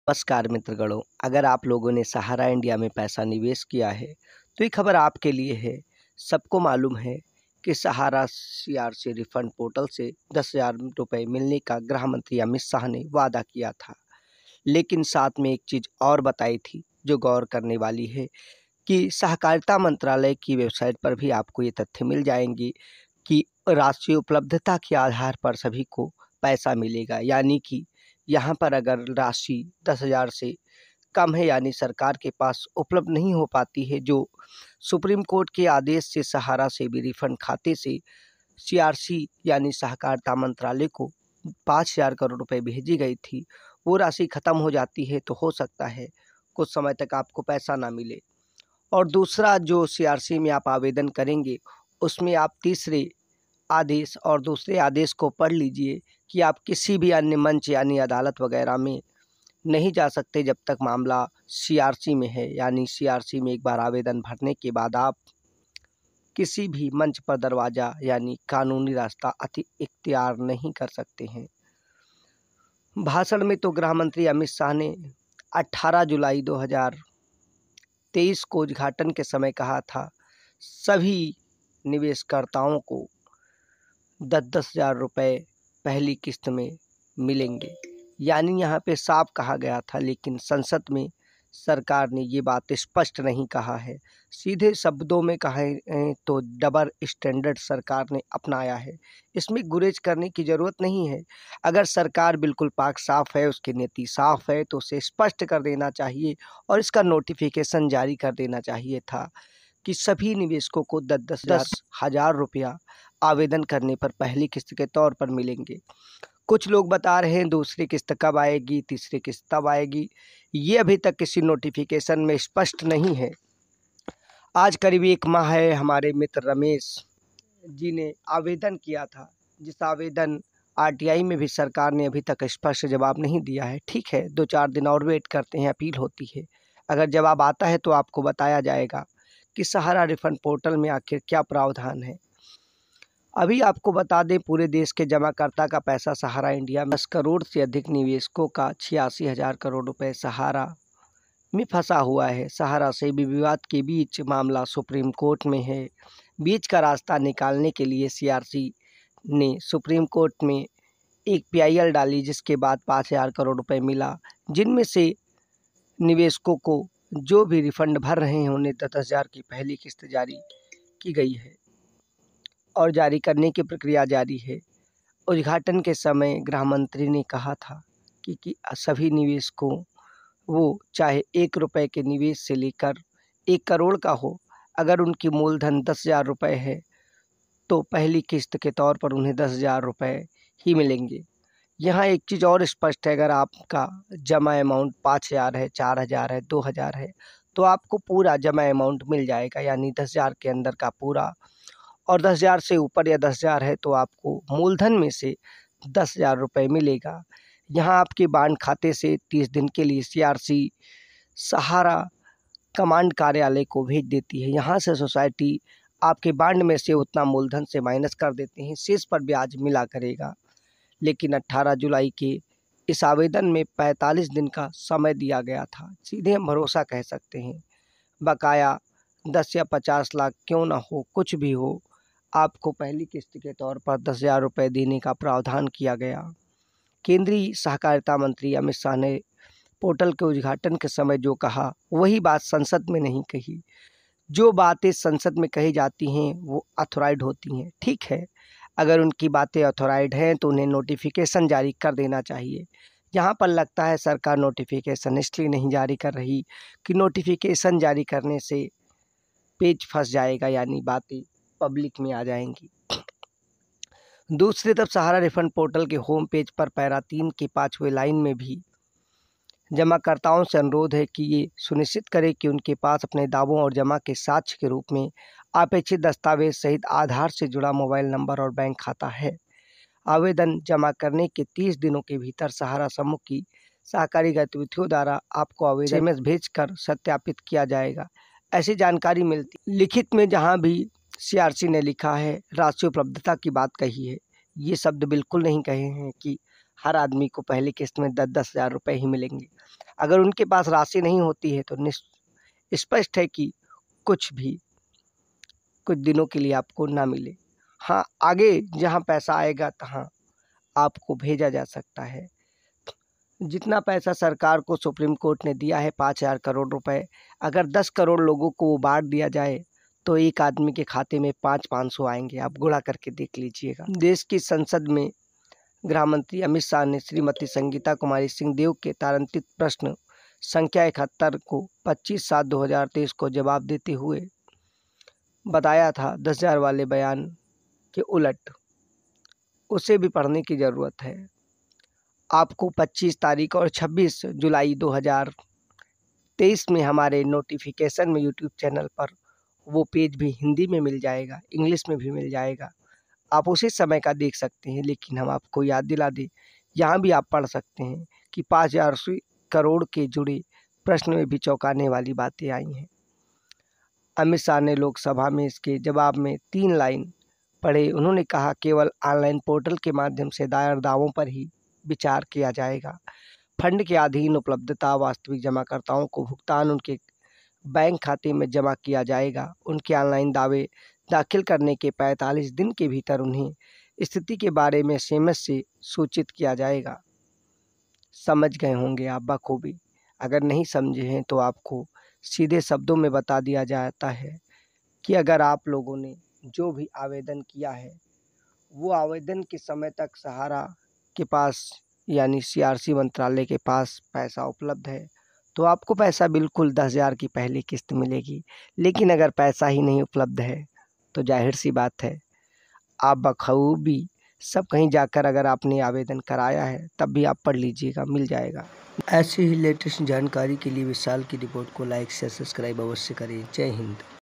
नमस्कार मित्रगणों, अगर आप लोगों ने सहारा इंडिया में पैसा निवेश किया है तो ये खबर आपके लिए है। सबको मालूम है कि सहारा सीआरसी रिफंड पोर्टल से 10,000 रुपये मिलने का गृह मंत्री अमित शाह ने वादा किया था, लेकिन साथ में एक चीज़ और बताई थी जो गौर करने वाली है कि सहकारिता मंत्रालय की वेबसाइट पर भी आपको ये तथ्य मिल जाएंगे कि राशि उपलब्धता के आधार पर सभी को पैसा मिलेगा। यानी कि यहाँ पर अगर राशि 10,000 से कम है यानी सरकार के पास उपलब्ध नहीं हो पाती है, जो सुप्रीम कोर्ट के आदेश से सहारा से भी रिफंड खाते से सीआरसी यानी सहकारिता मंत्रालय को 5,000 करोड़ रुपए भेजी गई थी, वो राशि ख़त्म हो जाती है तो हो सकता है कुछ समय तक आपको पैसा ना मिले। और दूसरा, जो सीआरसी में आप आवेदन करेंगे उसमें आप तीसरे आदेश और दूसरे आदेश को पढ़ लीजिए कि आप किसी भी अन्य मंच यानी अदालत वगैरह में नहीं जा सकते जब तक मामला सीआरसी में है। यानी सीआरसी में एक बार आवेदन भरने के बाद आप किसी भी मंच पर दरवाज़ा यानी कानूनी रास्ता इख्तियार नहीं कर सकते हैं। भाषण में तो गृह मंत्री अमित शाह ने 18 जुलाई 2023 को उद्घाटन के समय कहा था, सभी निवेशकर्ताओं को 10-10 हज़ार रुपये पहली किस्त में मिलेंगे। यानी यहाँ पे साफ कहा गया था, लेकिन संसद में सरकार ने ये बात स्पष्ट नहीं कहा है। सीधे शब्दों में कहें तो डबल स्टैंडर्ड सरकार ने अपनाया है। इसमें गुरेज करने की ज़रूरत नहीं है। अगर सरकार बिल्कुल पाक साफ है, उसकी नीति साफ है, तो उसे स्पष्ट कर देना चाहिए और इसका नोटिफिकेशन जारी कर देना चाहिए था कि सभी निवेशकों को 10 हज़ार रुपया आवेदन करने पर पहली किस्त के तौर पर मिलेंगे। कुछ लोग बता रहे हैं दूसरी किस्त कब आएगी, तीसरी किस्त तब आएगी। ये अभी तक किसी नोटिफिकेशन में स्पष्ट नहीं है। आज करीब 1 माह है, हमारे मित्र रमेश जी ने आवेदन किया था, जिस आवेदन आरटीआई में भी सरकार ने अभी तक स्पष्ट जवाब नहीं दिया है। ठीक है, 2-4 दिन और वेट करते हैं, अपील होती है। अगर जवाब आता है तो आपको बताया जाएगा कि सहारा रिफंड पोर्टल में आखिर क्या प्रावधान है। अभी आपको बता दें, पूरे देश के जमाकर्ता का पैसा सहारा इंडिया में 10 करोड़ से अधिक निवेशकों का 86,000 करोड़ रुपए सहारा में फंसा हुआ है। सहारा से भी विवाद के बीच मामला सुप्रीम कोर्ट में है। बीच का रास्ता निकालने के लिए सीआरसी ने सुप्रीम कोर्ट में एक पीआईएल डाली, जिसके बाद 5,000 करोड़ रुपए मिला, जिनमें से निवेशकों को जो भी रिफंड भर रहे हैं उन्हें 10,000 की पहली किस्त जारी की गई है और जारी करने की प्रक्रिया जारी है। उद्घाटन के समय गृह मंत्री ने कहा था कि सभी निवेशकों, वो चाहे 1 रुपये के निवेश से लेकर 1 करोड़ का हो, अगर उनकी मूलधन 10,000 रुपये है तो पहली किस्त के तौर पर उन्हें 10,000 रुपये ही मिलेंगे। यहाँ एक चीज़ और स्पष्ट है, अगर आपका जमा अमाउंट 5,000 है, 4,000 है, 2,000 है, तो आपको पूरा जमा अमाउंट मिल जाएगा, यानी 10,000 के अंदर का पूरा। और 10,000 से ऊपर या 10,000 है तो आपको मूलधन में से 10,000 रुपये मिलेगा। यहाँ आपके बांड खाते से 30 दिन के लिए सीआरसी सहारा कमांड कार्यालय को भेज देती है। यहाँ से सोसाइटी आपके बांड में से उतना मूलधन से माइनस कर देते हैं, शेष पर ब्याज मिला करेगा। लेकिन 18 जुलाई के इस आवेदन में 45 दिन का समय दिया गया था। सीधे हम भरोसा कह सकते हैं, बकाया 10 या 50 लाख क्यों ना हो, कुछ भी हो, आपको पहली किस्त के तौर पर 10,000 रुपये देने का प्रावधान किया गया। केंद्रीय सहकारिता मंत्री अमित शाह ने पोर्टल के उद्घाटन के समय जो कहा, वही बात संसद में नहीं कही। जो बातें संसद में कही जाती हैं वो ऑथोराइड होती हैं। ठीक है, अगर उनकी बातें ऑथोराइड हैं तो उन्हें नोटिफिकेशन जारी कर देना चाहिए। यहाँ पर लगता है सरकार नोटिफिकेशन इसलिए नहीं जारी कर रही कि नोटिफिकेशन जारी करने से पेज फंस जाएगा, यानी बातें पब्लिक में आ जाएंगी। दूसरी तरफ सहारा रिफंड पोर्टल के होम पेज पर पैरा 3 की 5वें लाइन में भी जमाकर्ताओं से अनुरोध है कि ये सुनिश्चित करें कि उनके पास अपने दावों और जमा के साक्ष्य के रूप में अपेक्षित दस्तावेज सहित आधार से जुड़ा मोबाइल नंबर और बैंक खाता है। आवेदन जमा करने के 30 दिनों के भीतर सहारा समूह की सहकारी गतिविधियों द्वारा आपको आवेदन SMS भेजकर सत्यापित किया जाएगा, ऐसी जानकारी मिलती। लिखित में जहाँ भी सीआरसी ने लिखा है, राशि उपलब्धता की बात कही है, ये शब्द बिल्कुल नहीं कहे हैं कि हर आदमी को पहली किस्त में 10-10 हज़ार रुपये ही मिलेंगे। अगर उनके पास राशि नहीं होती है तो स्पष्ट है कि कुछ दिनों के लिए आपको ना मिले। हाँ, आगे जहाँ पैसा आएगा तहाँ आपको भेजा जा सकता है। जितना पैसा सरकार को सुप्रीम कोर्ट ने दिया है 5,000 करोड़ रुपए, अगर 10 करोड़ लोगों को वो बांट दिया जाए तो एक आदमी के खाते में 500 आएंगे। आप गुणा करके देख लीजिएगा। देश की संसद में गृह मंत्री अमित शाह ने श्रीमती संगीता कुमारी सिंहदेव के तारांकित प्रश्न संख्या 71 को 25/7/2023 को जवाब देते हुए बताया था 10,000 वाले बयान के उलट। उसे भी पढ़ने की ज़रूरत है। आपको 25 तारीख और 26 जुलाई 2023 में हमारे नोटिफिकेशन में यूट्यूब चैनल पर वो पेज भी हिंदी में मिल जाएगा, इंग्लिश में भी मिल जाएगा। आप उसी समय का देख सकते हैं, लेकिन हम आपको याद दिला दें, यहाँ भी आप पढ़ सकते हैं कि 5,000 करोड़ के जुड़े प्रश्न में भी चौंकाने वाली बातें आई हैं। अमित शाह ने लोकसभा में इसके जवाब में 3 लाइन पढ़े। उन्होंने कहा, केवल ऑनलाइन पोर्टल के माध्यम से दायर दावों पर ही विचार किया जाएगा। फंड के अधीन उपलब्धता वास्तविक जमाकर्ताओं को भुगतान उनके बैंक खाते में जमा किया जाएगा। उनके ऑनलाइन दावे दाखिल करने के 45 दिन के भीतर उन्हें स्थिति के बारे में SMS से सूचित किया जाएगा। समझ गए होंगे आप बखूबी। अगर नहीं समझे हैं तो आपको सीधे शब्दों में बता दिया जाता है कि अगर आप लोगों ने जो भी आवेदन किया है वो आवेदन के समय तक सहारा के पास यानी CRC मंत्रालय के पास पैसा उपलब्ध है तो आपको पैसा बिल्कुल 10,000 की पहली किस्त मिलेगी। लेकिन अगर पैसा ही नहीं उपलब्ध है तो जाहिर सी बात है आप बखूबी सब कहीं जाकर अगर आपने आवेदन कराया है तब भी आप पढ़ लीजिएगा, मिल जाएगा। ऐसी ही लेटेस्ट जानकारी के लिए विशाल की रिपोर्ट को लाइक शेयर सब्सक्राइब अवश्य करें। जय हिंद।